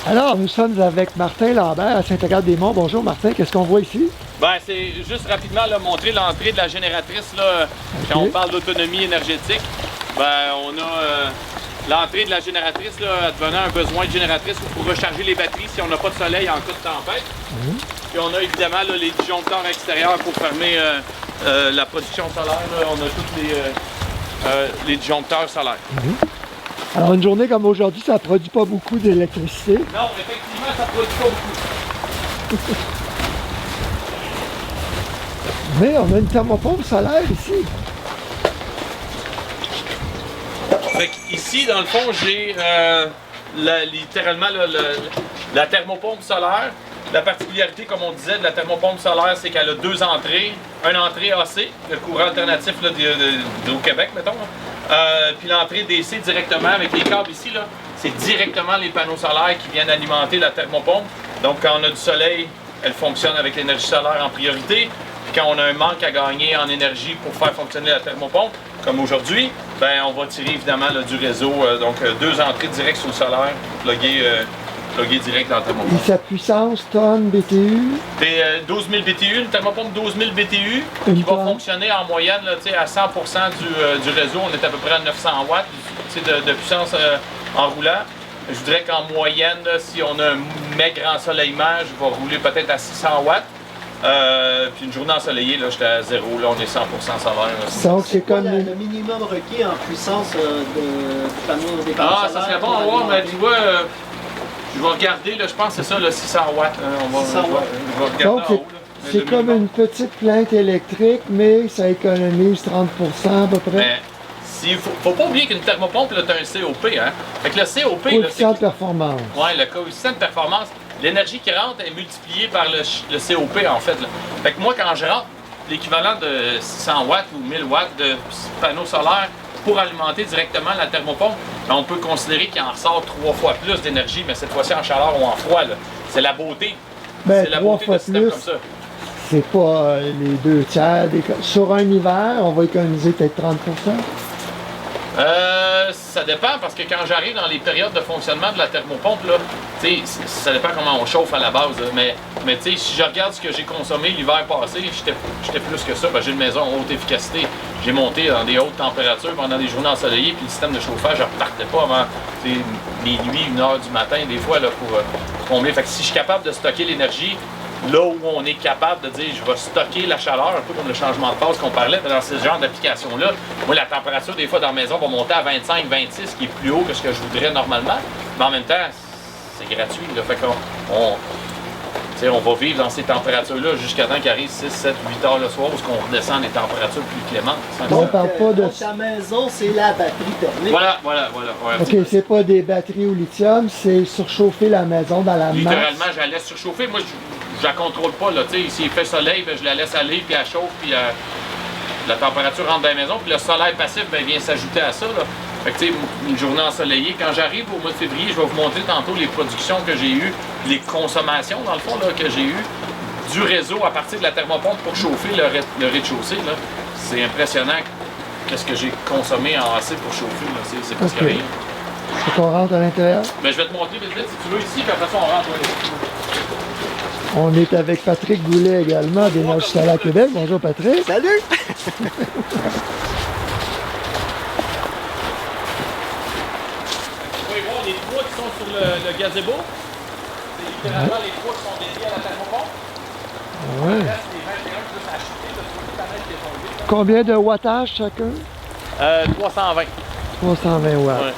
Alors, nous sommes avec Martin Lambert à Saint-Agathe-des-Monts. Bonjour Martin, qu'est-ce qu'on voit ici? Ben, c'est juste rapidement là, montrer l'entrée de la génératrice. Là, Quand on parle d'autonomie énergétique, ben, on a l'entrée de la génératrice, là, advenant un besoin de génératrice pour recharger les batteries si on n'a pas de soleil en cas de tempête. Puis on a évidemment là, les disjoncteurs extérieurs pour fermer la production solaire. Là. On a tous les disjoncteurs solaires. Alors, une journée comme aujourd'hui, ça ne produit pas beaucoup d'électricité. Non, effectivement, ça ne produit pas beaucoup. Mais on a une thermopompe solaire ici. Fait ici, dans le fond, j'ai littéralement la thermopompe solaire. La particularité, comme on disait, de la thermopompe solaire, c'est qu'elle a deux entrées. Une entrée AC, le courant alternatif au Québec, mettons. Puis l'entrée DC directement avec les câbles ici, là, c'est directement les panneaux solaires qui viennent alimenter la thermopompe. Donc quand on a du soleil, elle fonctionne avec l'énergie solaire en priorité. Puis quand on a un manque à gagner en énergie pour faire fonctionner la thermopompe, comme aujourd'hui, ben on va tirer évidemment là, du réseau. Donc deux entrées directes sur le solaire, pluguées direct dans la thermopompe. Et sa puissance, tonnes, BTU? C'est 12 000 BTU, une thermopompe 12 000 BTU qui va fonctionner en moyenne là, à 100% du réseau. On est à peu près à 900 watts de puissance en roulant. Je voudrais qu'en moyenne, là, si on a un maigre ensoleillement, je vais rouler peut-être à 600 watts. Puis une journée ensoleillée, là, j'étais à 0, là, on est 100% solaire. Là. Donc c'est comme le minimum requis en puissance du panneau des panneaux solaires. Ça serait bon à voir, mais tu vois, je vais regarder, là, je pense que c'est ça, le 600 watts. On va, 600 watts. je vais regarder Donc, en haut. c'est comme une petite plainte électrique, mais ça économise 30% à peu près. Mais faut pas oublier qu'une thermopompe, tu as un COP. Hein? Fait que le COP, Coefficient de performance. Ouais, le coefficient de performance, l'énergie qui rentre est multipliée par le COP en fait. Là. Fait que moi, quand je rentre l'équivalent de 600 watts ou 1000 watts de panneaux solaires pour alimenter directement la thermopompe, ben, on peut considérer qu'il en ressort 3 fois plus d'énergie, mais cette fois-ci en chaleur ou en froid. C'est la beauté. Ben, c'est la 3 beauté fois de système plus. comme ça. C'est pas les 2/3. Sur un hiver, on va économiser peut-être 30%. Ça dépend parce que quand j'arrive dans les périodes de fonctionnement de la thermopompe, là, ça dépend comment on chauffe à la base. Là, mais si je regarde ce que j'ai consommé l'hiver passé, j'étais plus que ça. Ben, j'ai une maison à haute efficacité. J'ai monté dans des hautes températures pendant des journées ensoleillées, puis le système de chauffage, je repartais pas avant minuit, 1h du matin, des fois, là, pour combler. Fait que si je suis capable de stocker l'énergie, là où on est capable de dire je vais stocker la chaleur, un peu comme le changement de phase qu'on parlait, mais dans ce genre d'application-là, moi la température des fois dans la maison va monter à 25, 26, qui est plus haut que ce que je voudrais normalement, mais en même temps, c'est gratuit. Là, fait on va vivre dans ces températures-là jusqu'à temps qu'il arrive 6, 7, 8 heures le soir où on redescend des températures plus clémentes. On parle pas de... Donc, ta maison, c'est la batterie thermique. Voilà. Ouais, OK, c'est pas des batteries au lithium, c'est surchauffer la maison dans la masse. littéralement, je la laisse surchauffer. Moi, je la contrôle pas. S'il fait soleil, ben, je la laisse aller, puis elle chauffe, puis la température rentre dans la maison, puis le soleil passif ben, vient s'ajouter à ça. Là. Fait que, une journée ensoleillée. Quand j'arrive au mois de février, je vais vous montrer tantôt les productions que j'ai eues, les consommations, dans le fond, là, que j'ai eues du réseau à partir de la thermopompe pour chauffer le rez-de-chaussée. C'est impressionnant qu'est-ce que j'ai consommé en AC pour chauffer. C'est presque rien. Faut qu'on rentre à l'intérieur. Mais je vais te montrer vite si tu veux ici, puis après ça, on rentre. On est avec Patrick Goulet également d'Énergie solaire Québec. Bonjour Patrick. Salut! Vous pouvez voir les trois qui sont sur le gazebo. C'est littéralement les trois qui sont dédiés à la thermopompe. Ouais. Le reste, les 21 plus achetés, le tout panel qui est tombé. Combien de wattage chacun? 320. 320 watts. Ouais.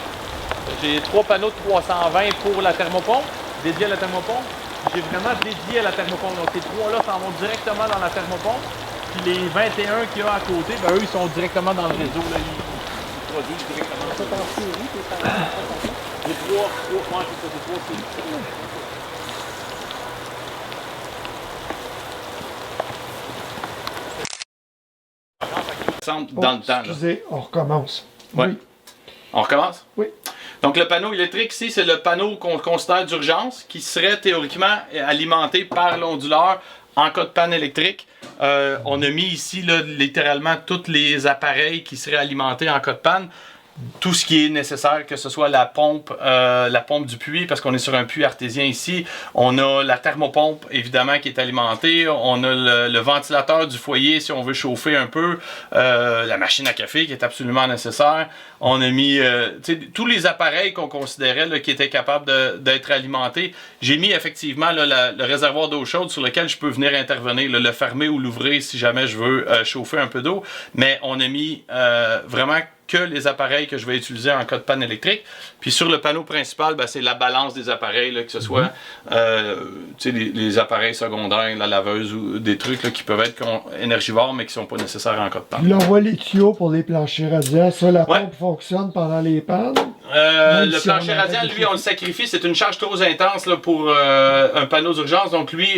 J'ai 3 panneaux de 320 pour la thermopompe, dédiés à la thermopompe. J'ai vraiment dédié à la thermopompe. Donc ces trois-là s'en vont directement dans la thermopompe. Puis les 21 qu'il y a à côté, ben, eux, ils sont directement dans le réseau. Là, ils produisent directement. Ça en série, tes panneaux. Les trois, moi, c'est ça, les trois, c'est dans le temps. Là. Excusez, on recommence. Ouais. Oui. On recommence? Oui. Donc le panneau électrique ici, c'est le panneau qu'on considère d'urgence qui serait théoriquement alimenté par l'onduleur en cas de panne électrique. On a mis ici là, littéralement tous les appareils qui seraient alimentés en cas de panne. tout ce qui est nécessaire, que ce soit la pompe du puits, parce qu'on est sur un puits artésien ici. On a la thermopompe, évidemment, qui est alimentée. On a le ventilateur du foyer, si on veut chauffer un peu. La machine à café, qui est absolument nécessaire. On a mis tous les appareils qu'on considérait là, qui étaient capables d'être alimentés. J'ai mis effectivement là, le réservoir d'eau chaude sur lequel je peux venir intervenir, là, le fermer ou l'ouvrir si jamais je veux chauffer un peu d'eau. Mais on a mis vraiment que les appareils que je vais utiliser en cas de panne électrique. Puis sur le panneau principal, ben, c'est la balance des appareils, là, que ce soit les appareils secondaires, la laveuse ou des trucs là, qui peuvent être énergivores mais qui ne sont pas nécessaires en cas de panne. Là, on voit les tuyaux pour les planchers radiants. Ça, la pompe fonctionne pendant les pannes. Le plancher radiant, lui, on le sacrifie. C'est une charge trop intense là, pour un panneau d'urgence. Donc lui,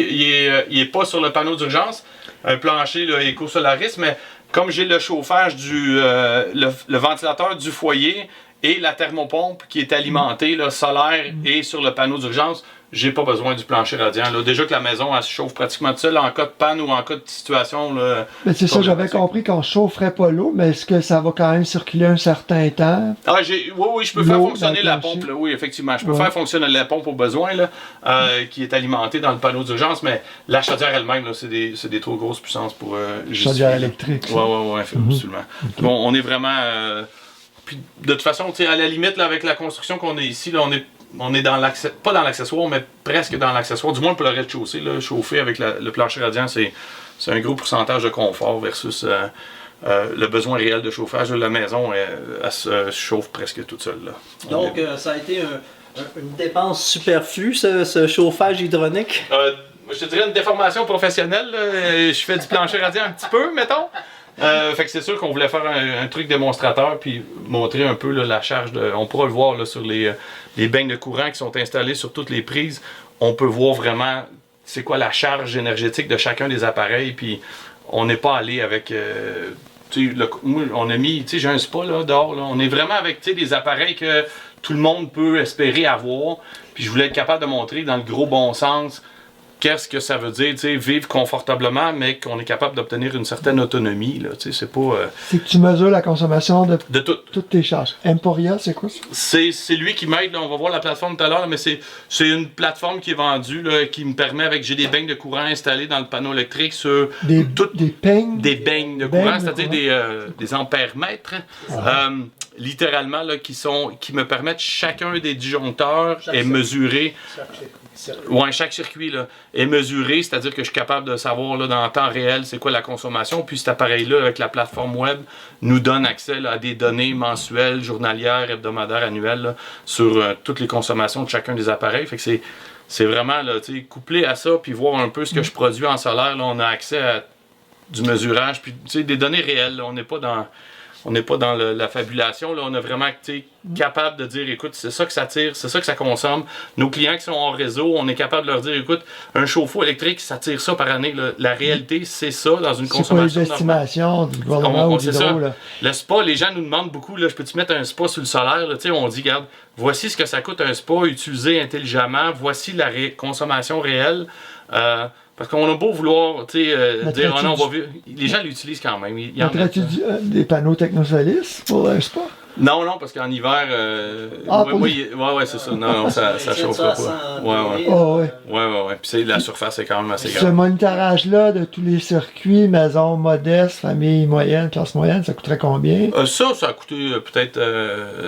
il est pas sur le panneau d'urgence. Un plancher là, éco-solariste, mais comme j'ai le chauffage le ventilateur du foyer et la thermopompe qui est alimentée là, solaire et sur le panneau d'urgence, j'ai pas besoin du plancher radiant. Là. Déjà que la maison elle se chauffe pratiquement toute seule en cas de panne ou en cas de situation. Là, mais c'est ça, j'avais compris qu'on ne chaufferait pas l'eau, mais est-ce que ça va quand même circuler un certain temps? Ah, oui, je peux faire fonctionner la pompe. Là. Oui, effectivement. Je peux faire fonctionner la pompe au besoin là, qui est alimentée dans le panneau d'urgence, mais la chaudière elle-même, c'est des trop grosses puissances pour chaudière électrique. Oui, absolument. Okay. Bon, on est vraiment... puis de toute façon, à la limite, là, avec la construction qu'on est ici, là, on est dans pas dans l'accessoire, mais presque dans l'accessoire, du moins pour le rez-de-chaussée. Chauffer avec le plancher radiant, c'est un gros pourcentage de confort versus le besoin réel de chauffage. La maison, elle se chauffe presque toute seule. Là. Donc, ça a été une dépense superflue, ce chauffage hydronique? Je te dirais une déformation professionnelle. Là. Je fais du plancher radiant un petit peu, mettons. Fait que c'est sûr qu'on voulait faire un truc démonstrateur puis montrer un peu là, la charge. On pourra le voir là, sur les beignes de courant qui sont installés sur toutes les prises. On peut voir vraiment c'est quoi la charge énergétique de chacun des appareils. Puis on n'est pas allé avec... moi, on a mis... J'ai un spa là, dehors. Là. On est vraiment avec des appareils que tout le monde peut espérer avoir. Puis je voulais être capable de montrer dans le gros bon sens qu'est-ce que ça veut dire, vivre confortablement, mais qu'on est capable d'obtenir une certaine autonomie. C'est pas... C'est que tu mesures la consommation de toutes tes charges. Emporia, c'est quoi ça? C'est lui qui m'aide. On va voir la plateforme tout à l'heure, mais c'est une plateforme qui est vendue, là, qui me permet, j'ai des beignes de courant installées dans le panneau électrique sur... Des beignes de courant, c'est-à-dire des ampères-mètres. Littéralement, là, qui me permettent chacun des disjoncteurs est mesuré. Chaque circuit là, est mesuré, c'est-à-dire que je suis capable de savoir là, dans le temps réel c'est quoi la consommation. Puis cet appareil-là, avec la plateforme web, nous donne accès là, à des données mensuelles, journalières, hebdomadaires, annuelles là, sur toutes les consommations de chacun des appareils. Fait que c'est vraiment là, couplé à ça, puis voir un peu ce que je produis en solaire. Là, on a accès à du mesurage, puis des données réelles. Là, on n'est pas dans la fabulation, là, on est vraiment capable de dire, écoute, c'est ça que ça tire, c'est ça que ça consomme. Nos clients qui sont en réseau, on est capable de leur dire, écoute, un chauffe-eau électrique, ça tire ça par année. Là. La réalité, c'est ça dans une consommation. C'est pas les estimations du gouvernement ou d'Hydro. Le spa, les gens nous demandent beaucoup, là, je peux-tu mettre un spa sur le solaire? Là, on dit, regarde, voici ce que ça coûte un spa utilisé intelligemment, voici la consommation réelle. Parce qu'on a beau vouloir dire, non, on va vivre. Les gens l'utilisent quand même. Mettrais-tu des panneaux technosolices pour un spa? Non, parce qu'en hiver, c'est ça. Non, ça chauffe pas. Ouais. Puis la surface est quand même assez grande. Ce monitorage-là de tous les circuits, maison modeste, famille moyenne, classe moyenne, ça coûterait combien? Ça a coûté peut-être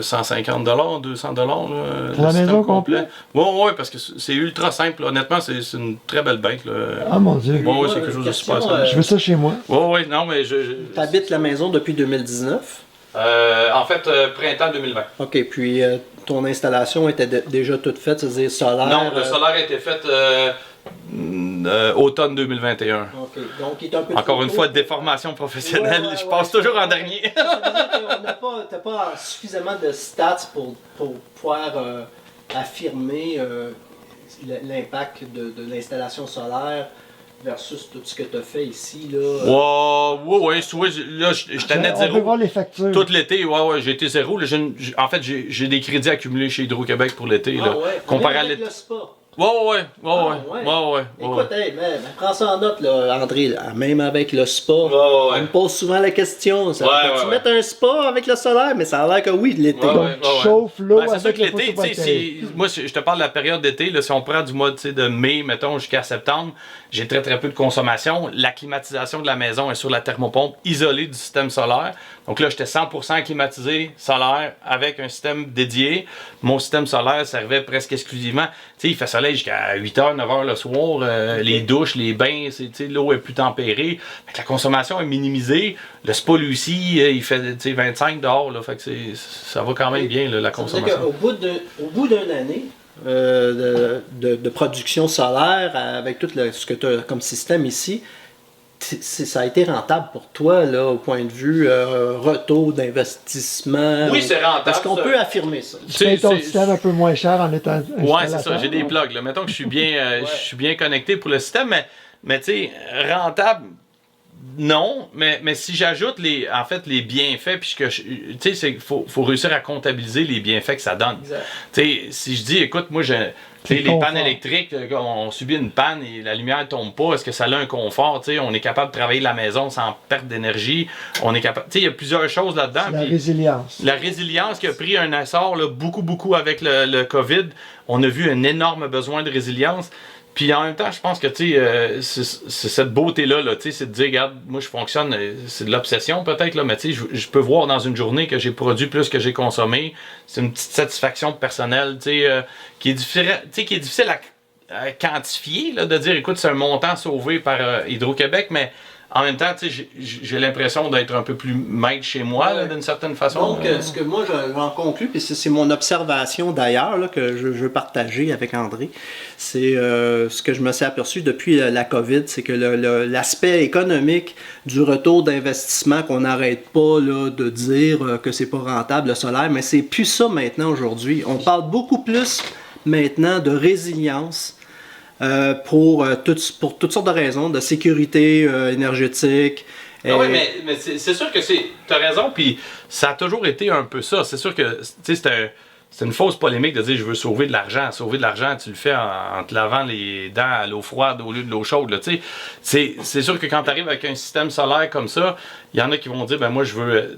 150 $, 200 $. Pour la maison complète? Oui, parce que c'est ultra simple. Là. Honnêtement, c'est une très belle bête. Là. Ah mon Dieu. Oui, c'est quelque chose de super simple. Je veux ça chez moi. Oui, non, mais Tu habites la maison depuis 2019? En fait, printemps 2020. OK, puis ton installation était déjà toute faite, c'est-à-dire solaire? Non, le solaire a été fait automne 2021. OK, donc il est un peu encore une fois, déformation professionnelle, je passe toujours en dernier. T'as pas suffisamment de stats pour pouvoir affirmer l'impact de l'installation solaire versus tout ce que tu as fait ici, là. Oui, là, je tenais de zéro. On peut voir les factures. Tout l'été, j'ai été zéro. Là, en fait, j'ai des crédits accumulés chez Hydro-Québec pour l'été. Comparé à l'été. le spa. Écoute, hey, mais prends ça en note, là, André, là, même avec le spa. On me pose souvent la question, ça tu mettre un spa avec le solaire? Mais ça a l'air que oui, l'été. Donc, tu chauffes l'eau C'est sûr avec que le l'été, tu sais, photovoltaïque. moi je te parle de la période d'été, là, si on prend du mois de mai, mettons, jusqu'à septembre, j'ai très très peu de consommation. La climatisation de la maison est sur la thermopompe isolée du système solaire. Donc là, j'étais 100% climatisé solaire avec un système dédié. Mon système solaire servait presque exclusivement. Tu sais, il fait soleil jusqu'à 8h, 9h le soir. Les douches, les bains, l'eau est plus tempérée. Fait que la consommation est minimisée. Le spa, lui aussi, il fait 25 dehors. Là, fait que ça va quand même bien, là, la consommation. Au bout d'une année de production solaire, avec tout ce que tu as comme système ici, ça a été rentable pour toi, là, au point de vue retour d'investissement. Oui, c'est rentable. Est-ce qu'on peut affirmer ça? Tu payes ton système un peu moins cher en étant Ouais, c'est ça. J'ai des plugs. Là. Mettons que je suis bien connecté pour le système, mais tu sais, rentable, non. Mais si j'ajoute les bienfaits, puisque tu sais, faut réussir à comptabiliser les bienfaits que ça donne. Tu sais, si je dis, écoute, moi, les pannes électriques, on subit une panne et la lumière ne tombe pas. Est-ce que ça a un confort? T'sais, on est capable de travailler de la maison sans perte d'énergie. On est capable. Il y a plusieurs choses là-dedans. La résilience. La résilience qui a pris un essor là, beaucoup avec le COVID. On a vu un énorme besoin de résilience. Puis en même temps, je pense que c'est cette beauté-là, là, c'est de dire, regarde, moi je fonctionne, c'est de l'obsession peut-être, là, mais je peux voir dans une journée que j'ai produit plus que j'ai consommé. C'est une petite satisfaction personnelle qui est difficile à quantifier, là, de dire, écoute, c'est un montant sauvé par Hydro-Québec, mais en même temps, j'ai l'impression d'être un peu plus maître chez moi, là, d'une certaine façon. Donc, ce que moi j'en conclus, puis c'est mon observation d'ailleurs là, que je veux partager avec André, c'est ce que je me suis aperçu depuis la COVID, c'est que l'aspect économique du retour d'investissement, qu'on n'arrête pas là, de dire que c'est pas rentable le solaire, mais c'est plus ça maintenant aujourd'hui. On parle beaucoup plus maintenant de résilience. Pour toutes sortes de raisons, de sécurité énergétique. Ah oui, mais c'est sûr que tu as raison, puis ça a toujours été un peu ça. C'est sûr que c'est une fausse polémique de dire je veux sauver de l'argent. Sauver de l'argent, tu le fais en te lavant les dents à l'eau froide au lieu de l'eau chaude. Là, c'est sûr que quand tu arrives avec un système solaire comme ça, il y en a qui vont dire ben moi je veux.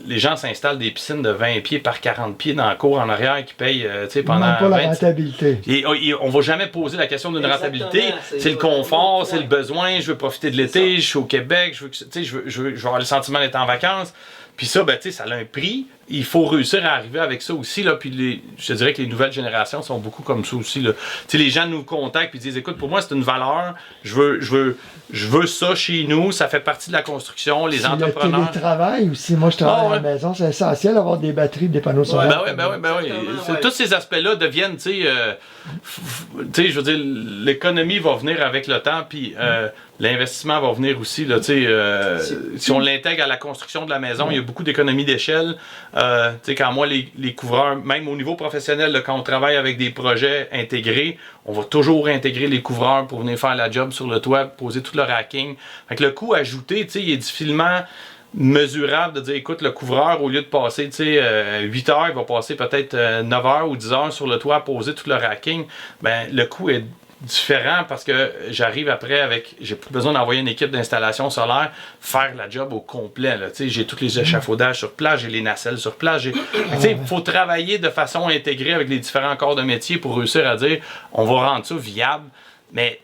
Les gens s'installent des piscines de 20 pieds par 40 pieds dans la cour en arrière qui payent pendant. Pas la rentabilité. Et on va jamais poser la question d'une rentabilité. C'est le confort, c'est le besoin. Je veux profiter de l'été, je suis au Québec, je veux avoir le sentiment d'être en vacances. Puis ça, ben, ça a un prix. Il faut réussir à arriver avec ça aussi. Là. Puis je te dirais que les nouvelles générations sont beaucoup comme ça aussi. Là. Les gens nous contactent et disent écoute, pour moi, c'est une valeur. Je veux ça chez nous. Ça fait partie de la construction. Les entrepreneurs. Le télétravail aussi. Moi, je travaille à la maison. C'est essentiel d'avoir des batteries, des panneaux solaires. Ben oui. Tous ces aspects-là deviennent, je veux dire, l'économie va venir avec le temps. Puis l'investissement va venir aussi. Là, si on l'intègre à la construction de la maison, il y a beaucoup d'économies d'échelle. Quand moi, les couvreurs, même au niveau professionnel, là, quand on travaille avec des projets intégrés, on va toujours intégrer les couvreurs pour venir faire la job sur le toit, poser tout le racking. Fait que le coût ajouté, il est difficilement mesurable de dire, écoute, le couvreur, au lieu de passer 8 heures, il va passer peut-être 9 heures ou 10 heures sur le toit à poser tout le racking. Ben, le coût est différent parce que j'arrive après avec, j'ai plus besoin d'envoyer une équipe d'installation solaire faire la job au complet. J'ai tous les échafaudages sur place, j'ai les nacelles sur place. Il faut travailler de façon intégrée avec les différents corps de métier pour réussir à dire on va rendre ça viable. Mais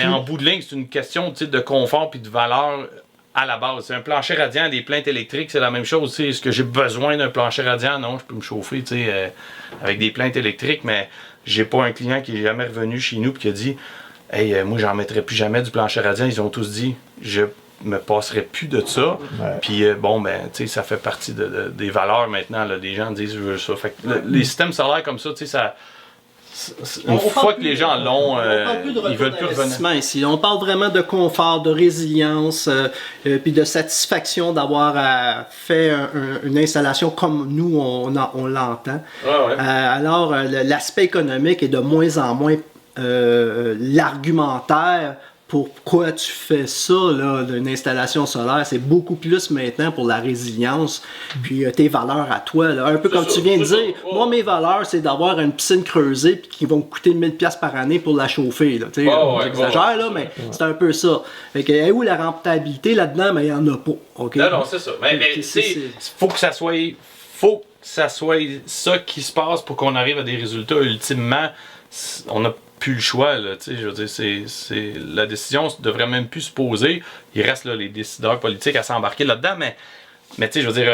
en bout de ligne, c'est une question de confort et de valeur à la base. C'est un plancher radiant, des plaintes électriques, c'est la même chose. Est-ce que j'ai besoin d'un plancher radiant? Non, je peux me chauffer avec des plaintes électriques, mais j'ai pas un client qui est jamais revenu chez nous et qui a dit hey, moi j'en mettrai plus jamais du plancher radiant. Ils ont tous dit je me passerai plus de ça. Ouais. Puis ça fait partie des valeurs maintenant. Là. Les gens disent je veux ça. Fait que les systèmes solaires comme ça, une fois que les gens l'ont, ils veulent plus revenir. Ici. On parle vraiment de confort, de résilience, puis de satisfaction d'avoir fait une installation comme nous, on l'entend. Ah ouais. Alors, l'aspect économique est de moins en moins l'argumentaire pourquoi tu fais ça, là, d'une installation solaire. C'est beaucoup plus maintenant pour la résilience, puis tes valeurs à toi. Là. Un peu comme tu viens de dire, moi, mes valeurs, c'est d'avoir une piscine creusée puis qui vont me coûter 1000$ par année pour la chauffer. Là. J'exagère, là, mais c'est un peu ça. Fait que, où la rentabilité là-dedans, mais il n'y en a pas. Okay? Non, c'est ça. Mais faut que ça soit ça qui se passe pour qu'on arrive à des résultats. Ultimement, on n'a plus le choix, là, je veux dire, la décision ne devrait même plus se poser. Il reste là, les décideurs politiques à s'embarquer là-dedans, mais je veux dire,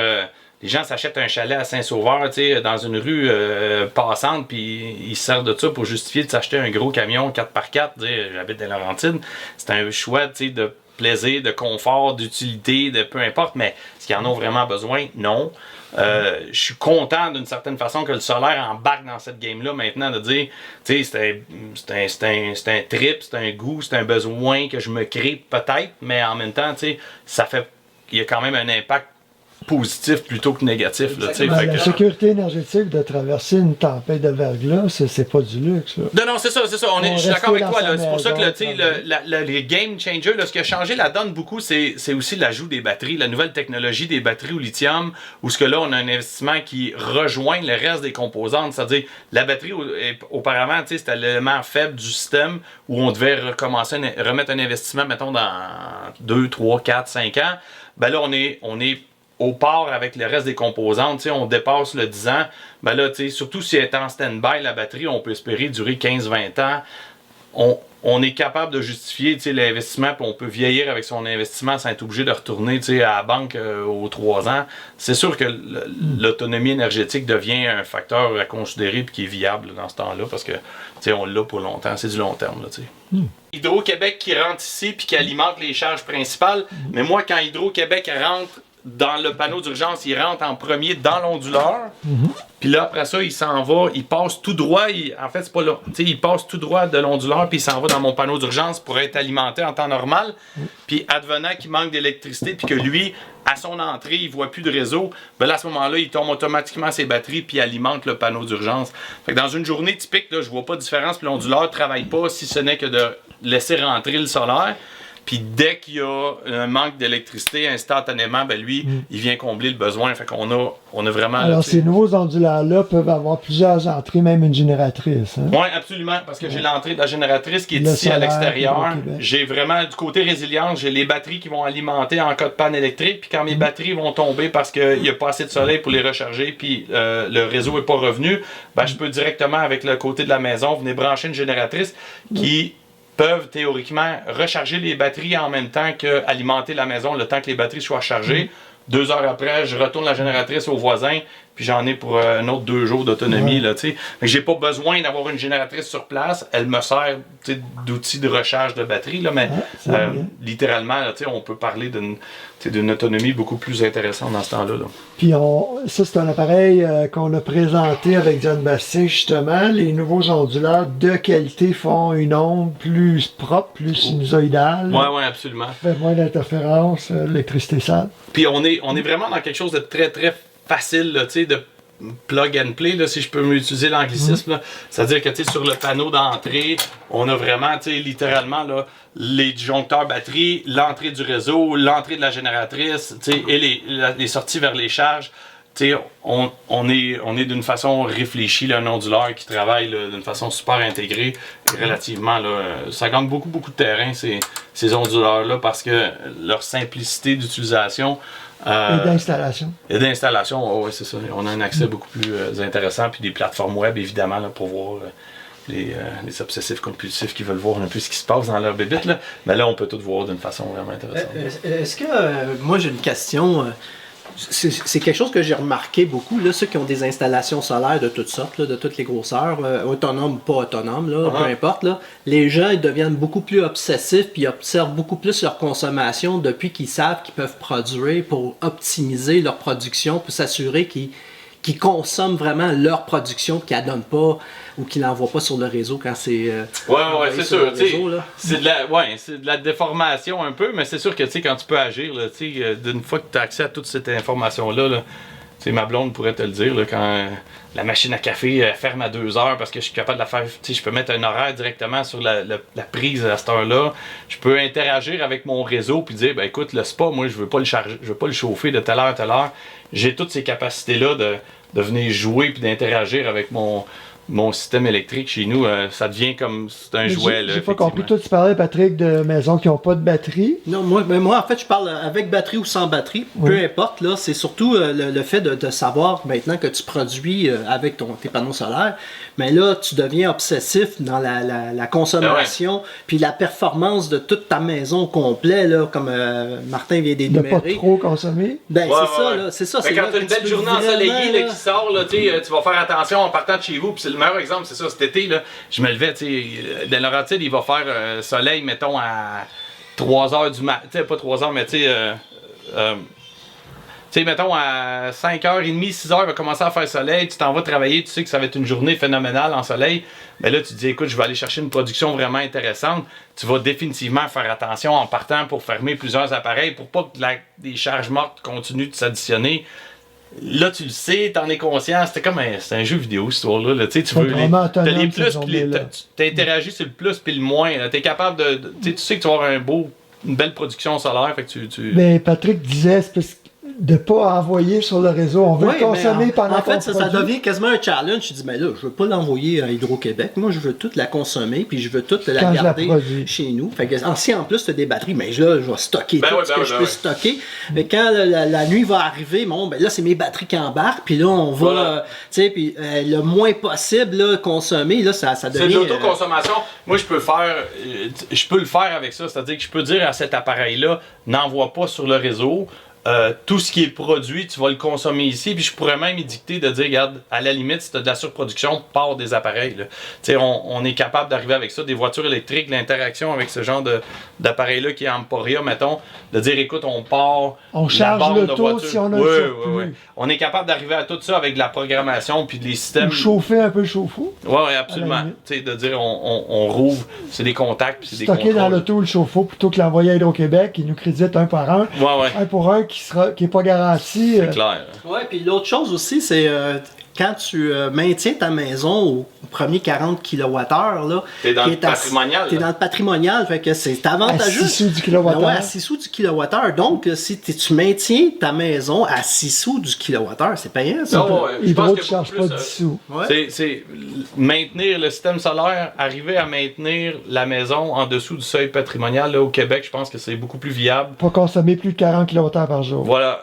les gens s'achètent un chalet à Saint-Sauveur, dans une rue passante, puis ils se servent de ça pour justifier de s'acheter un gros camion 4x4, dire j'habite dans Laurentides. C'est un choix, de plaisir, de confort, d'utilité, de peu importe, mais est-ce qu'ils en ont vraiment besoin? Non. Je suis content d'une certaine façon que le solaire embarque dans cette game-là maintenant, de dire, c'est un trip, c'est un goût, c'est un besoin que je me crée peut-être, mais en même temps, ça fait, il y a quand même un impact positif plutôt que négatif. Là, la sécurité énergétique de traverser une tempête de verglas, c'est pas du luxe. Là. Non, c'est ça. Je suis d'accord avec toi. C'est pour ça que les game changers, là, ce qui a changé la donne beaucoup, c'est aussi l'ajout des batteries, la nouvelle technologie des batteries au lithium, où ce que là, on a un investissement qui rejoint le reste des composantes. C'est-à-dire, la batterie, auparavant, c'était l'élément faible du système où on devait remettre un investissement, mettons, dans 2, 3, 4, 5 ans. Ben là, on est au part avec le reste des composantes, on dépasse le 10 ans, ben là, surtout si elle est en stand-by, la batterie, on peut espérer durer 15-20 ans. On est capable de justifier l'investissement, puis on peut vieillir avec son investissement sans être obligé de retourner à la banque aux 3 ans. C'est sûr que l'autonomie énergétique devient un facteur à considérer et qui est viable dans ce temps-là, parce que on l'a pour longtemps, c'est du long terme. Là, Hydro-Québec qui rentre ici puis qui alimente les charges principales, mais moi, quand Hydro-Québec rentre dans le panneau d'urgence, il rentre en premier dans l'onduleur. Puis là, après ça, il s'en va, il passe tout droit. En fait, c'est pas là. Il passe tout droit de l'onduleur, puis il s'en va dans mon panneau d'urgence pour être alimenté en temps normal. Puis advenant qu'il manque d'électricité, puis que lui, à son entrée, il voit plus de réseau, ben là, à ce moment-là, il tombe automatiquement ses batteries, puis alimente le panneau d'urgence. Fait que dans une journée typique, là, je vois pas de différence, puis l'onduleur travaille pas si ce n'est que de laisser rentrer le solaire. Puis dès qu'il y a un manque d'électricité, instantanément, ben lui, il vient combler le besoin. Fait qu'on a vraiment... Alors, ces nouveaux onduleurs-là peuvent avoir plusieurs entrées, même une génératrice. Hein? Oui, absolument, parce que j'ai l'entrée de la génératrice qui est ici à l'extérieur. J'ai vraiment, du côté résilience, j'ai les batteries qui vont alimenter en cas de panne électrique. Puis quand mes batteries vont tomber parce qu'il n'y a pas assez de soleil pour les recharger, puis le réseau n'est pas revenu, ben je peux directement, avec le côté de la maison, venir brancher une génératrice qui... peuvent théoriquement recharger les batteries en même temps qu'alimenter la maison le temps que les batteries soient chargées. 2 heures après, je retourne la génératrice au voisin, puis j'en ai pour un autre 2 jours d'autonomie. J'ai pas besoin d'avoir une génératrice sur place. Elle me sert d'outil de recharge de batterie, là, mais littéralement, là, on peut parler d'une autonomie beaucoup plus intéressante dans ce temps-là. Là. Puis ça, c'est un appareil qu'on a présenté avec John Bastien, justement. Les nouveaux onduleurs de qualité font une onde plus propre, plus sinusoïdale. Oui, absolument. Fait moins d'interférences, l'électricité sale. Puis on est vraiment dans quelque chose de très, très facile, là, de plug and play, là, si je peux utiliser l'anglicisme. C'est-à-dire que sur le panneau d'entrée, on a vraiment littéralement là, les disjoncteurs batterie, l'entrée du réseau, l'entrée de la génératrice et les sorties vers les charges. On est d'une façon réfléchie, là, un onduleur qui travaille d'une façon super intégrée. Relativement, là, ça gagne beaucoup de terrain, ces onduleurs-là, parce que leur simplicité d'utilisation. Et d'installation. Et d'installation, oui, c'est ça. On a un accès beaucoup plus intéressant, puis des plateformes web, évidemment, là, pour voir les obsessifs compulsifs qui veulent voir un peu ce qui se passe dans leur bébite. Là. Mais là, on peut tout voir d'une façon vraiment intéressante. Est-ce que, moi j'ai une question, c'est quelque chose que j'ai remarqué beaucoup, là, ceux qui ont des installations solaires de toutes sortes, là, de toutes les grosseurs, autonomes ou pas autonomes, là, peu importe, là, les gens ils deviennent beaucoup plus obsessifs puis ils observent beaucoup plus leur consommation depuis qu'ils savent qu'ils peuvent produire pour optimiser leur production, pour s'assurer qu'ils consomment vraiment leur production, qu'ils ne la donnent pas ou qu'ils ne l'envoient pas sur le réseau quand c'est... c'est sûr. C'est de la déformation un peu, mais c'est sûr que quand tu peux agir, d'une fois que tu as accès à toute cette information-là, sais, ma blonde pourrait te le dire, là, quand la machine à café elle ferme à 2 heures parce que je suis capable de la faire. Tu sais, je peux mettre un horaire directement sur la prise à cette heure-là. Je peux interagir avec mon réseau puis dire, ben écoute, le spa, moi, je veux pas le charger, je veux pas le chauffer de telle heure à telle heure. J'ai toutes ces capacités-là de venir jouer puis d'interagir avec mon système électrique chez nous. Ça devient comme c'est un jouet. J'ai pas compris. Toi, tu parlais, Patrick, de maisons qui n'ont pas de batterie. Non, moi, en fait, je parle avec batterie ou sans batterie, peu importe. Là, c'est surtout le fait de savoir maintenant que tu produis avec tes panneaux solaires. Mais là, tu deviens obsessif dans la consommation, puis la performance de toute ta maison au complet, là, comme Martin vient d'énumérer. De pas trop consommer. Ben, c'est ça. Mais quand tu as une belle journée ensoleillée là, qui sort, là, tu vas faire attention en partant de chez vous. Puis c'est le meilleur exemple, c'est ça. Cet été, là, je me levais, dans Laurentide, il va faire soleil, mettons, à 3h du matin. Pas 3h, mais tu sais, mettons, à 5h30, 6h, il va commencer à faire soleil, tu t'en vas travailler, tu sais que ça va être une journée phénoménale en soleil. Mais là, tu te dis, écoute, je vais aller chercher une production vraiment intéressante. Tu vas définitivement faire attention en partant pour fermer plusieurs appareils pour pas que des charges mortes continuent de s'additionner. Là, tu le sais, t'en es conscient, c'est un jeu vidéo, cette histoire-là. Là. Tu veux t'as les plus, tu interagis sur le plus puis le moins. Tu es capable tu sais que tu vas avoir une belle production solaire. Fait que Mais Patrick disait, c'est parce de ne pas envoyer sur le réseau. On veut le consommer pendant en fait, ça devient quasiment un challenge. Je dis, mais là, je veux pas l'envoyer à Hydro-Québec. Moi, je veux toute la consommer, puis je veux toute la garder chez nous. Fait que, si en plus tu as des batteries, mais là, je vais stocker tout ce que je peux stocker. Mais quand la nuit va arriver, là, c'est mes batteries qui embarquent, puis là, on va, tu sais, puis le moins possible, là, consommer, là, ça devient... C'est de l'autoconsommation. Moi, je peux le faire avec ça. C'est-à-dire que je peux dire à cet appareil-là, n'envoie pas sur le réseau. Tout ce qui est produit, tu vas le consommer ici. Puis je pourrais même édicter de dire, regarde, à la limite, si tu as de la surproduction, part des appareils. Tu sais, on est capable d'arriver avec ça. Des voitures électriques, l'interaction avec ce genre d'appareil-là qui est Emporia, mettons, de dire, écoute, on part. On charge l'auto si on a un surplus. Oui. On est capable d'arriver à tout ça avec de la programmation puis des systèmes. Ou chauffer un peu le chauffe-eau. Oui, absolument. Tu sais, de dire, on rouvre, c'est des contacts puis c'est des contrôles. Stocker dans l'auto le chauffe-eau plutôt que l'envoyer à Hydro-Québec, qui nous crédite un par un. Un pour un qui n'est pas garanti. C'est clair. Oui, puis l'autre chose aussi, c'est quand tu maintiens ta maison au premier 40 kWh, t'es dans le patrimonial. T'es dans le patrimonial, fait que c'est avantageux. À 6 sous du kilowattheure. Ouais, à 6 sous du kilowattheure. Donc, si tu maintiens ta maison à 6 sous du kilowattheure, c'est payant, ça. Hydro ne charge pas 10 sous. C'est maintenir le système solaire, arriver à maintenir la maison en dessous du seuil patrimonial. Là, au Québec, je pense que c'est beaucoup plus viable. Pas consommer plus de 40 kWh par jour. Voilà.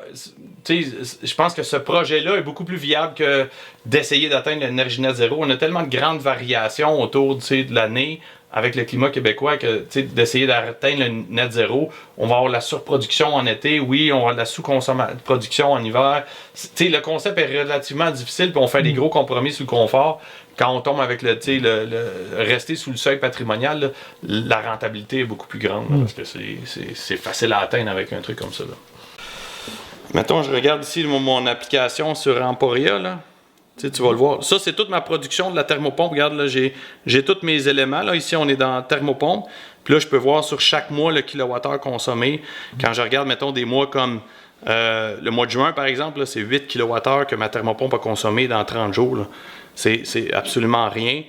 Je pense que ce projet-là est beaucoup plus viable que d'essayer d'atteindre l'énergie net zéro. On a tellement de grandes variations autour de l'année avec le climat québécois que d'essayer d'atteindre le net zéro, on va avoir la surproduction en été, oui, on va avoir la sous-production en hiver. Le concept est relativement difficile, puis on fait des gros compromis sur le confort. Quand on tombe avec le rester sous le seuil patrimonial, là, la rentabilité est beaucoup plus grande là, parce que c'est facile à atteindre avec un truc comme ça. Là. Mettons, je regarde ici mon application sur Emporia, là. Tu vas le voir. Ça, c'est toute ma production de la thermopompe. Regarde, là, j'ai tous mes éléments. Là. Ici, on est dans thermopompe. Puis là, je peux voir sur chaque mois le kilowattheure consommé. Quand je regarde, mettons, des mois comme le mois de juin, par exemple, là, c'est 8 kWh que ma thermopompe a consommé dans 30 jours. Là. C'est absolument rien.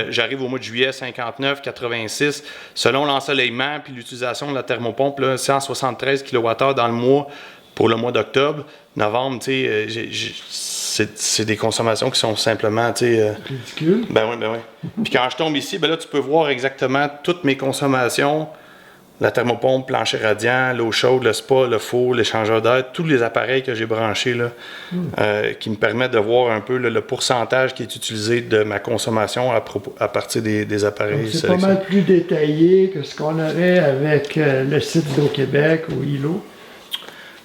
J'arrive au mois de juillet, 59, 86. Selon l'ensoleillement puis l'utilisation de la thermopompe, là, 173 kWh dans le mois. Pour le mois d'octobre, novembre, c'est des consommations qui sont simplement, ridicules. Ben oui. Puis quand je tombe ici, là, tu peux voir exactement toutes mes consommations. La thermopompe, plancher radiant, l'eau chaude, le spa, le four, l'échangeur d'air, tous les appareils que j'ai branchés, là, qui me permettent de voir un peu le pourcentage qui est utilisé de ma consommation à partir des appareils. C'est pas mal plus détaillé que ce qu'on aurait avec le site d'Hydro-Québec ou ILO.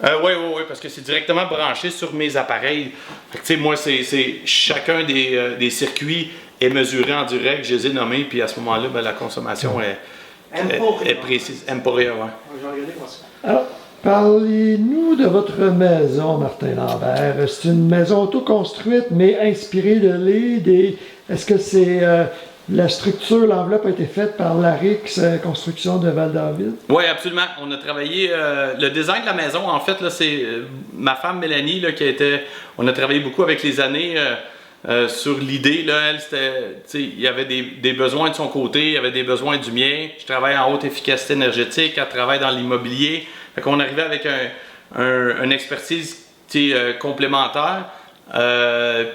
Oui, parce que c'est directement branché sur mes appareils. Fait que, moi, c'est chacun des circuits est mesuré en direct, je les ai nommés, puis à ce moment-là, la consommation est précise. Emporia, oui. Je vais regarder moi ça. Alors, parlez-nous de votre maison, Martin Lambert. C'est une maison auto-construite, mais inspirée de l'île. Est-ce que c'est La structure, l'enveloppe a été faite par l'Arix Construction de Val-David. Oui, absolument. On a travaillé le design de la maison, en fait, là, c'est ma femme Mélanie là, on a travaillé beaucoup avec les années sur l'idée. Là, elle, il y avait des besoins de son côté, il y avait des besoins du mien. Je travaille en haute efficacité énergétique, elle travaille dans l'immobilier. Fait qu'on arrivait avec une expertise complémentaire.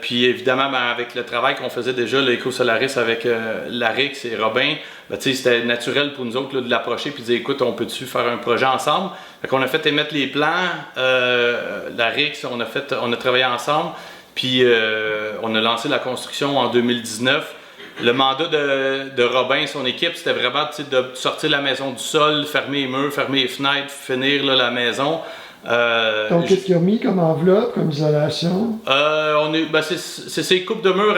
Puis évidemment, avec le travail qu'on faisait déjà, l'Éco-Solaris avec Larix et Robin, c'était naturel pour nous autres là, de l'approcher et de dire écoute, on peut-tu faire un projet ensemble? Fait qu'on a fait émettre les plans, Larix, on a travaillé ensemble, puis on a lancé la construction en 2019. Le mandat de Robin et son équipe, c'était vraiment de sortir la maison du sol, fermer les murs, fermer les fenêtres, finir là, la maison. Donc, qu'est-ce qu'ils ont mis comme enveloppe, comme isolation? C'est ces coupes de murs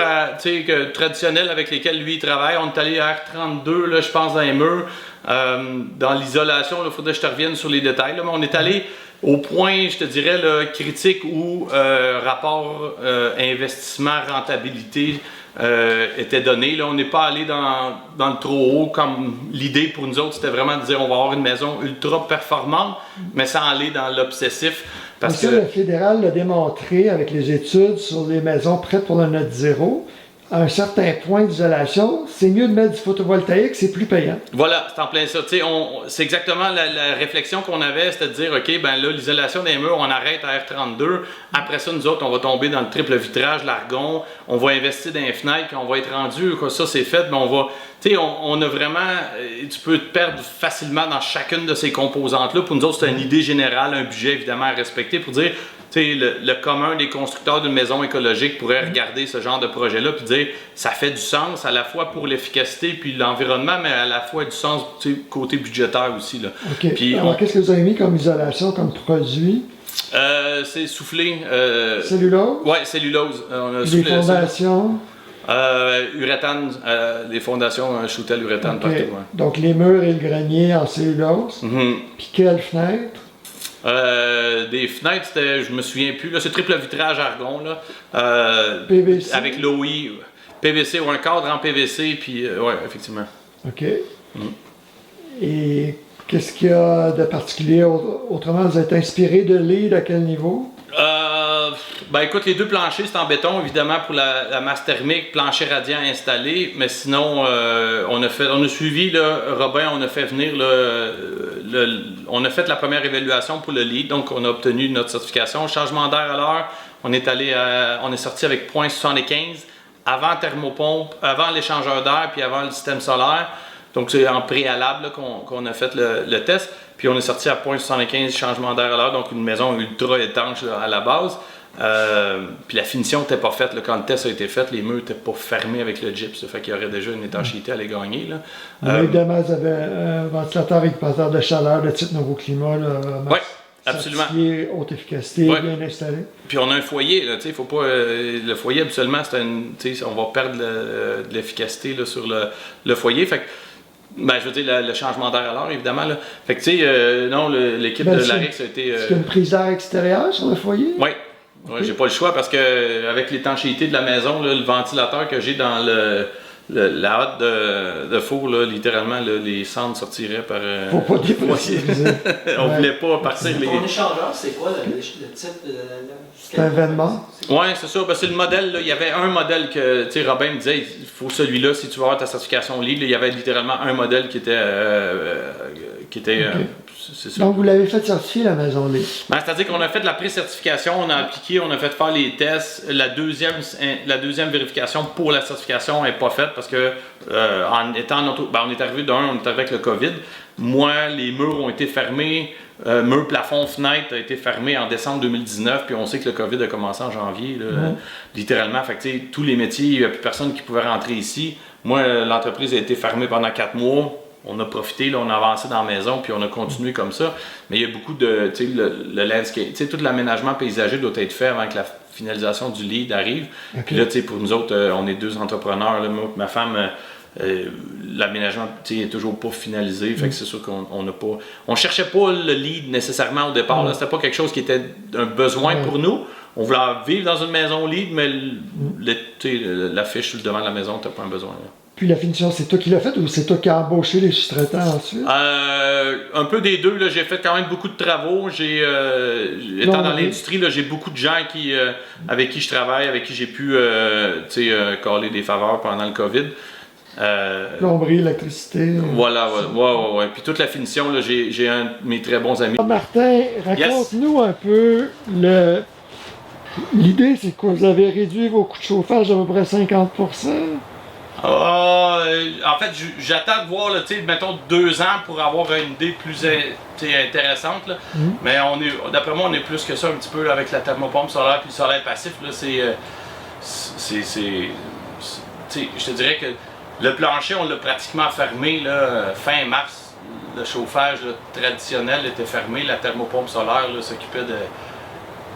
traditionnelles avec lesquelles lui il travaille. On est allé à R32, là, je pense, dans les murs. Dans l'isolation, il faudrait que je te revienne sur les détails. Là, mais on est allé au point, je te dirais, là, critique où rapport investissement-rentabilité était donné. Là, on n'est pas allé dans le trop haut comme l'idée pour nous autres, c'était vraiment de dire on va avoir une maison ultra performante, mais sans aller dans l'obsessif. Parce que le fédéral l'a démontré avec les études sur les maisons prêtes pour le net zéro. À un certain point d'isolation, c'est mieux de mettre du photovoltaïque, c'est plus payant. Voilà, c'est en plein ça. C'est exactement la réflexion qu'on avait, c'était de dire, OK, ben là, l'isolation des murs, on arrête à R32. Après ça, nous autres, on va tomber dans le triple vitrage, l'argon. On va investir dans les fenêtres, on va être rendu, ça c'est fait, mais on va... on a vraiment... Tu peux te perdre facilement dans chacune de ces composantes-là. Pour nous autres, c'est une idée générale, un budget évidemment à respecter pour dire... Le commun des constructeurs d'une maison écologique pourrait regarder ce genre de projet-là et dire ça fait du sens à la fois pour l'efficacité puis l'environnement, mais à la fois du sens côté budgétaire aussi. Là. OK. Puis alors, qu'est-ce que vous avez mis comme isolation, comme produit? C'est soufflé. Cellulose? Oui, cellulose. On a les fondations? Uréthane, les fondations shootaient l'uréthane partout. Ouais. Donc les murs et le grenier en cellulose. Puis quelle fenêtre? Des fenêtres, je me souviens plus. Là, c'est triple vitrage argon. Là, PVC? Avec l'OI. PVC ou un cadre en PVC. Puis, oui, effectivement. OK. Et qu'est-ce qu'il y a de particulier? Autrement, vous êtes inspiré de LEED à quel niveau? Écoute, les deux planchers, c'est en béton, évidemment, pour la masse thermique, plancher radiant installé. Mais sinon, on a suivi, là, Robin, on a fait venir, on a fait la première évaluation pour le LEED, donc on a obtenu notre certification. Changement d'air à l'heure, on est sorti avec 0.75 avant thermopompe, avant l'échangeur d'air, puis avant le système solaire. Donc c'est en préalable là, qu'on a fait le test. Puis on est sorti à 0.75 changement d'air à l'heure, donc une maison ultra étanche là, à la base. Puis la finition n'était pas faite. Là, quand le test a été fait, les murs n'étaient pas fermés avec le gyps. Ça fait qu'il y aurait déjà une étanchéité à les gagner. Là. Évidemment, vous avez un ventilateur avec passeur de chaleur de type Novoclimat. Oui, absolument. Haute efficacité, bien installé. Puis on a un foyer. Là, faut pas, le foyer, habituellement, on va perdre de l'efficacité là, sur le foyer. Fait que, je veux dire, le changement d'air à l'heure, évidemment. Là. Fait que, tu sais, non, l'équipe de Larix a été... Est-ce qu'il y a une prise d'air extérieure sur le foyer? Oui. Ouais, j'ai pas le choix parce que avec l'étanchéité de la maison, là, le ventilateur que j'ai dans la hotte de four, là, littéralement, là, les cendres sortiraient par... Faut pas dépressuriser. On voulait pas partir les... Ton échangeur, c'est quoi le type de... C'est un événement? Oui, c'est ça. C'est le modèle. Là. Il y avait un modèle que Robin me disait, il faut celui-là si tu veux avoir ta certification LEED. Il y avait littéralement un modèle qui était... Okay. C'est ça. Donc vous l'avez fait certifier la maison LEED? C'est-à-dire qu'on a fait de la pré-certification, on a appliqué, on a fait faire les tests. La deuxième vérification pour la certification n'est pas faite parce que on est arrivé on est arrivé avec le COVID. Moi, les murs ont été fermés. Mur, plafond, fenêtre a été fermé en décembre 2019, puis on sait que le COVID a commencé en janvier, là, littéralement. Fait que, tous les métiers, il n'y a plus personne qui pouvait rentrer ici. Moi, l'entreprise a été fermée pendant 4 mois. On a profité, là, on a avancé dans la maison, puis on a continué comme ça. Mais il y a beaucoup de, le landscape, tout l'aménagement paysager doit être fait avant que la finalisation du LEED arrive. Okay. Puis là, pour nous autres, on est 2 entrepreneurs, là, moi, ma femme... l'aménagement est toujours pas finalisé, fait que c'est sûr qu'on n'a pas... On cherchait pas le LEED nécessairement au départ, là, c'était pas quelque chose qui était un besoin pour nous. On voulait vivre dans une maison LEED, mais l'affiche sur le devant de la maison, t'as pas un besoin. Là. Puis la finition, c'est toi qui l'as fait ou c'est toi qui as embauché les sous-traitants ensuite? Un peu des deux. Là, j'ai fait quand même beaucoup de travaux. Étant dans l'industrie, là, j'ai beaucoup de gens avec qui je travaille, avec qui j'ai pu coller des faveurs pendant le COVID. Plomberie, électricité. Voilà, ouais. Puis toute la finition, là, j'ai un de mes très bons amis. Martin, raconte-nous un peu l'idée, c'est que vous avez réduit vos coûts de chauffage d'à peu près 50%. En fait, j'attends de voir, là, mettons 2 ans pour avoir une idée plus intéressante. Là. Mais d'après moi, on est plus que ça un petit peu là, avec la thermopompe solaire puis le solaire passif. Là, je te dirais que le plancher, on l'a pratiquement fermé là, fin mars. Le chauffage là, traditionnel était fermé. La thermopompe solaire là, s'occupait de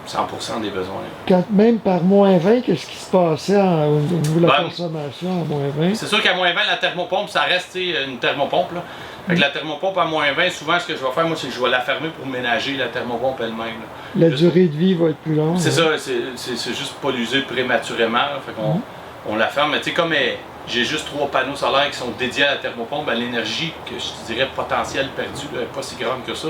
100% des besoins. Quand même par moins 20, qu'est-ce qui se passait au niveau de la consommation à moins 20? C'est sûr qu'à moins 20, la thermopompe, ça reste une thermopompe. Là. Fait que la thermopompe à moins 20, souvent, ce que je vais faire, moi, c'est que je vais la fermer pour ménager la thermopompe elle-même. La durée de vie va être plus longue. C'est ça, c'est juste pas l'user prématurément. Là. Fait qu'on on la ferme. Mais tu sais, comme j'ai juste 3 panneaux solaires qui sont dédiés à la thermopompe, ben, l'énergie que je te dirais potentiel perdu n'est pas si grande que ça.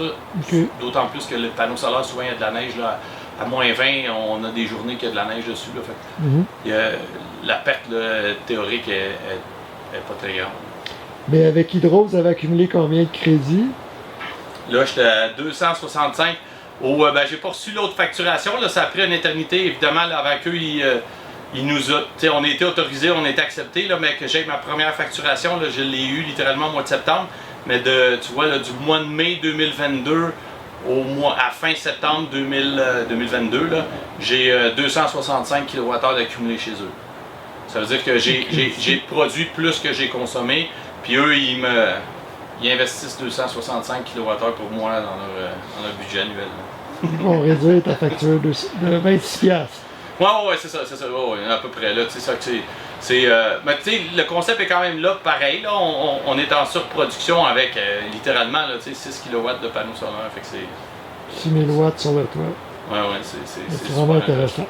D'autant plus que le panneau solaire, souvent, il y a de la neige. Là, à moins 20, on a des journées qu'il y a de la neige dessus. Là, fait, la perte là, théorique est pas très grande. Mais avec Hydro, vous avez accumulé combien de crédits? Là, j'étais à 265. J'ai pas reçu l'autre facturation. Là, ça a pris une éternité. Évidemment, là, avec eux, on a été autorisé, on a été accepté, là, mais que j'ai ma première facturation, là, je l'ai eu littéralement au mois de septembre. Mais tu vois, là, du mois de mai 2022 à fin septembre 2022, j'ai 265 kWh d'accumulé chez eux. Ça veut dire que j'ai produit plus que j'ai consommé, puis eux, ils investissent 265 kWh pour moi dans leur budget annuel. Ils vont réduire ta facture de 26$. Ouais, c'est ça, à peu près. Là, ça que mais tu sais, le concept est quand même là, pareil. Là, on est en surproduction avec littéralement là, 6 kW de panneaux solaires. Fait que c'est 6000 watts sur le toit. Ouais, c'est vraiment intéressant.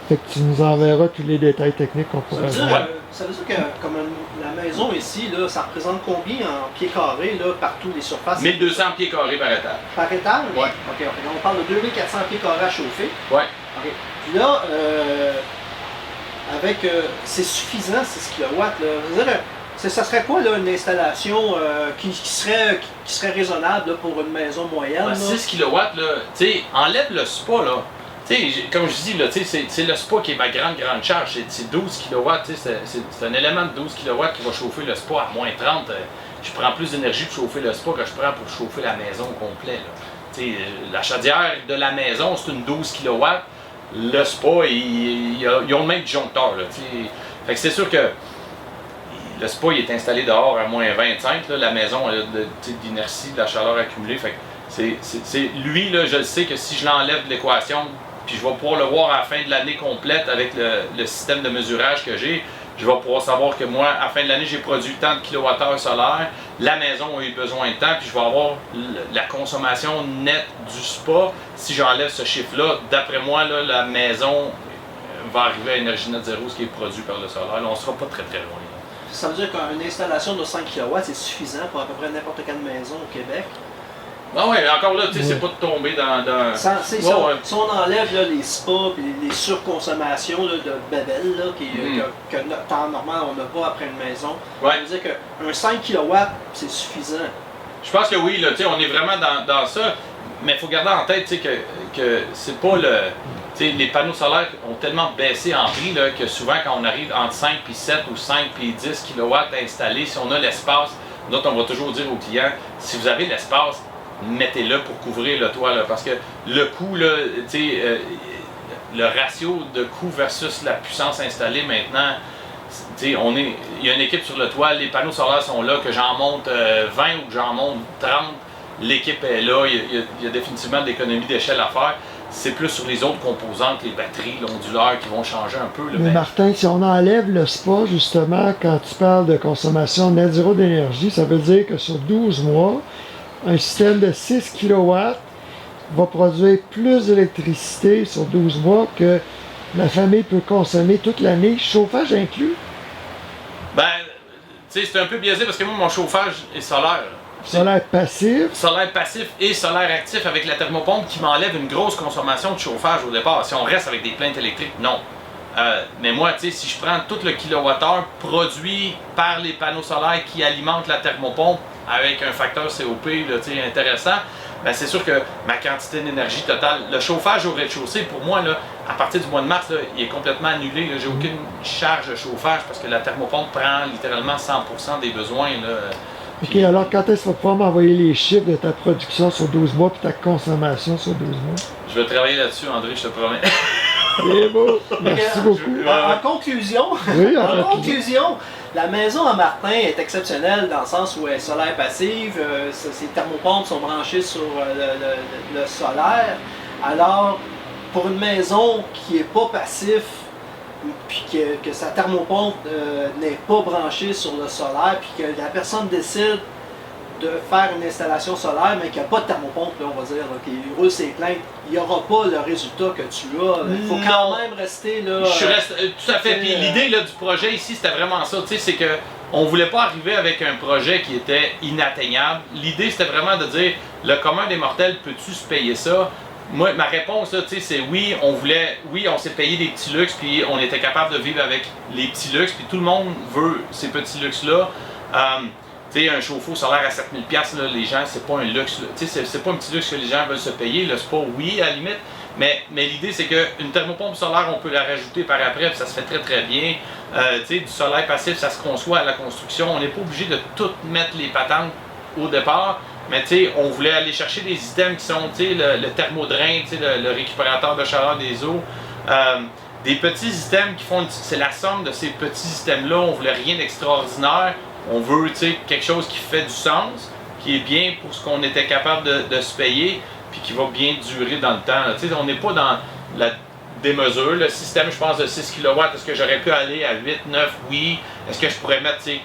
Fait que tu nous enverras tous les détails techniques qu'on pourrait voir. Ça veut dire que comme la maison ici, là, ça représente combien en pieds carrés là, par toutes les surfaces? 1200 pieds carrés par étage. Par étage? Ouais. OK. On parle de 2400 pieds carrés à chauffer. Ouais. OK. Puis là, c'est suffisant 6 kW. Là. Je veux dire, ça serait quoi là, une installation qui serait raisonnable là, pour une maison moyenne? 6 kW, là, tu sais, enlève le spa, là. Comme je dis, là, c'est le spa qui est ma grande charge. C'est 12 kW. C'est un élément de 12 kW qui va chauffer le spa à moins 30. Je prends plus d'énergie pour chauffer le spa que je prends pour chauffer la maison au complet. La chaudière de la maison, c'est une 12 kW. Le spa, ils ont le même disjoncteur. Fait que c'est sûr que le spa il est installé dehors à moins 25. Là, la maison a d'inertie, de la chaleur accumulée. Fait que lui, là, je le sais que si je l'enlève de l'équation, puis je vais pouvoir le voir à la fin de l'année complète avec le système de mesurage que j'ai, je vais pouvoir savoir que moi, à la fin de l'année, j'ai produit tant de kilowattheures solaires, la maison a eu besoin de temps, puis je vais avoir la consommation nette du spa. Si j'enlève ce chiffre-là, d'après moi, là, la maison va arriver à énergie net zéro, ce qui est produit par le solaire. Là, on ne sera pas très loin. Ça veut dire qu'une installation de 5 kW, c'est suffisant pour à peu près n'importe quelle maison au Québec? Ah ouais, encore là, tu sais, c'est pas de tomber dans... Si on enlève là, les spas et les surconsommations là, de babel là, que temps normal on n'a pas après une maison, ça veut dire qu'un 5 kW, c'est suffisant. Je pense que oui, là, on est vraiment dans ça, mais il faut garder en tête que c'est pas le... Les panneaux solaires ont tellement baissé en prix là, que souvent quand on arrive entre 5 et 7 ou 5 et 10 kW installés, si on a l'espace, nous on va toujours dire aux clients, si vous avez l'espace, mettez-le pour couvrir le toit, là, parce que le coût, là, le ratio de coût versus la puissance installée maintenant, il y a une équipe sur le toit, les panneaux solaires sont là, que j'en monte 20 ou que j'en monte 30, l'équipe est là, il y a définitivement de l'économie d'échelle à faire. C'est plus sur les autres composantes, les batteries, l'onduleur qui vont changer un peu. Là, mais Martin, si on enlève le spa, justement, quand tu parles de consommation net zéro d'énergie, ça veut dire que sur 12 mois, un système de 6 kW va produire plus d'électricité sur 12 mois que la famille peut consommer toute l'année, chauffage inclus? Ben, sais, c'est un peu biaisé parce que moi, mon chauffage est solaire. Solaire passif. Solaire passif et solaire actif avec la thermopompe qui m'enlève une grosse consommation de chauffage au départ. Si on reste avec des plaintes électriques, non. Mais moi, tu sais, si je prends tout le kilowattheure produit par les panneaux solaires qui alimentent la thermopompe avec un facteur COP là, intéressant, ben c'est sûr que ma quantité d'énergie totale, le chauffage au rez-de-chaussée, pour moi, là, à partir du mois de mars, là, il est complètement annulé. J'ai aucune charge de chauffage parce que la thermopompe prend littéralement 100% des besoins. Là. OK, alors quand est-ce que tu vas pouvoir m'envoyer les chiffres de ta production sur 12 mois et ta consommation sur 12 mois? Je vais travailler là-dessus, André, je te promets. C'est beau. Merci beaucoup. En conclusion, Oui, en conclusion, la maison à Martin est exceptionnelle dans le sens où elle est solaire passive, ses thermopompes sont branchées sur le solaire. Alors, pour une maison qui n'est pas passif, puis que sa thermopompe n'est pas branchée sur le solaire, puis que la personne décide de faire une installation solaire, mais qu'il n'y a pas de thermopompe, là, on va dire, qui roule ses plaintes, il n'y aura pas le résultat que tu as. Il faut quand même rester là. Je reste tout à fait. Puis l'idée là, du projet ici, c'était vraiment ça. Tu sais, c'est que on voulait pas arriver avec un projet qui était inatteignable. L'idée, c'était vraiment de dire, le commun des mortels, peux-tu se payer ça? Moi, ma réponse, là, c'est oui, on s'est payé des petits luxes, puis on était capable de vivre avec les petits luxes, puis tout le monde veut ces petits luxes-là. Tu sais, un chauffe-eau solaire à 7000$, là, les gens, c'est pas un luxe. Tu sais, c'est pas un petit luxe que les gens veulent se payer. Là, c'est pas oui, à la limite. Mais l'idée, c'est qu'une thermopompe solaire, on peut la rajouter par après, puis ça se fait très très bien. Tu sais, du solaire passif, ça se conçoit à la construction. On n'est pas obligé de tout mettre les patentes au départ. Mais tu sais, on voulait aller chercher des items qui sont, tu sais, le thermodrain, tu sais, le récupérateur de chaleur des eaux. Des petits items qui font, c'est la somme de ces petits items-là. On voulait rien d'extraordinaire. On veut, tu sais, quelque chose qui fait du sens, qui est bien pour ce qu'on était capable de se payer, puis qui va bien durer dans le temps. Tu sais, on n'est pas dans la démesure. Le système, je pense, de 6 kW, est-ce que j'aurais pu aller à 8, 9? Oui. Est-ce que je pourrais mettre 15-20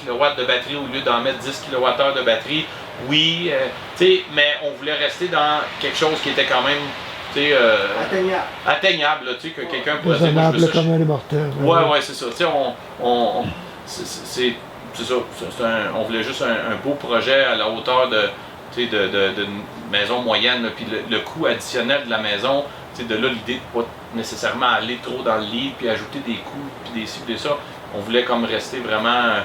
kW de batterie au lieu d'en mettre 10 kWh de batterie? Oui. Tu sais, mais on voulait rester dans quelque chose qui était quand même atteignable, tu sais, que quelqu'un pourrait dire. Raisonnable comme un mortel. Ouais, c'est ça. Tu sais, c'est ça. On voulait juste un beau projet à la hauteur d'une maison moyenne, puis le coût additionnel de la maison, de là l'idée de ne pas nécessairement aller trop dans le lit, puis ajouter des coûts, puis des ci, des ça. On voulait comme rester vraiment.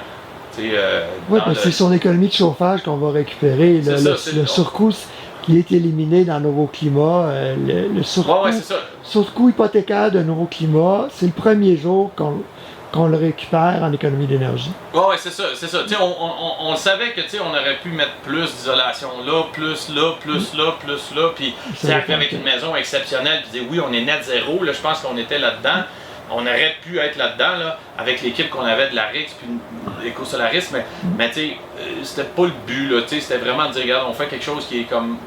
Oui, parce que c'est son économie de chauffage qu'on va récupérer. Le surcoût qui est éliminé dans Nouveau Climat, le surcoût hypothécaire de Nouveau Climat, c'est le premier jour qu'on le récupère en économie d'énergie. Ouais, c'est ça. On savait que on aurait pu mettre plus d'isolation là, plus là, puis avec une maison exceptionnelle, puis dire oui, on est net zéro, là, je pense qu'on était là-dedans. On aurait pu être là-dedans, là, avec l'équipe qu'on avait de la RIX puis Éco-Solaris, mais c'était pas le but, là, c'était vraiment de dire, regarde, on fait quelque chose qui est comme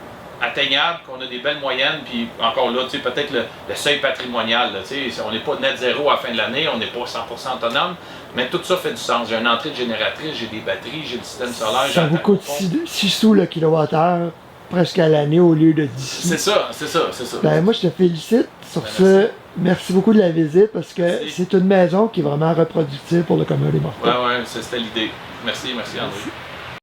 atteignable, qu'on a des belles moyennes, puis encore là, peut-être le seuil patrimonial, là, on n'est pas net zéro à la fin de l'année, on n'est pas 100% autonome, mais tout ça fait du sens. J'ai une entrée de génératrice, j'ai des batteries, j'ai le système solaire. Ça vous coûte 6 sous le kilowattheure presque à l'année au lieu de 10 sous. C'est ça. Ben, moi, je te félicite sur ce. Merci beaucoup de la visite parce que c'est une maison qui est vraiment reproductive pour le commun des mortels. Ouais, c'était l'idée. Merci André.